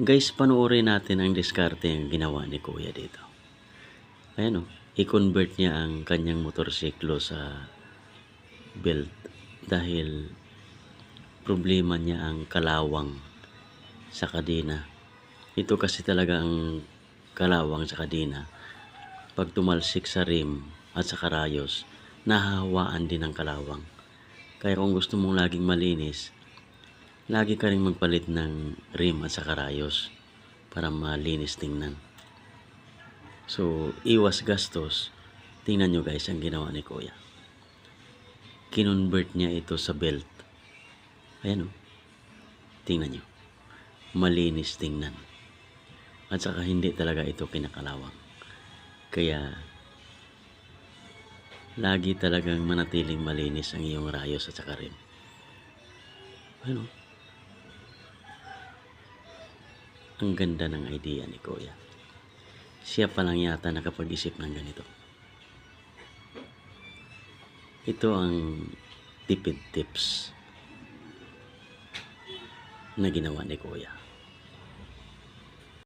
Guys, panoorin natin ang diskarte ang ginawa ni Kuya dito. Ayan o, i-convert niya ang kanyang motorsiklo sa belt dahil problema niya ang kalawang sa kadena. Ito kasi talaga ang kalawang sa kadena. Pag tumalsik sa rim at sa karayos, nahahawaan din ang kalawang. Kaya kung gusto mong laging malinis, lagi ka rin magpalit ng rim at sa karayos para malinis tingnan. So, iwas gastos. Tingnan nyo guys ang ginawa ni Kuya. Kinonvert niya ito sa belt. Ayan o. Tingnan nyo. Malinis tingnan. At saka hindi talaga ito kinakalawang. Kaya, lagi talagang manatiling malinis ang iyong rayos at saka rim. Ayan o. Ang ganda ng idea ni Kuya. Siya pa lang yata nakapag-isip ng ganito. Ito ang tipid tips na ginawa ni Kuya.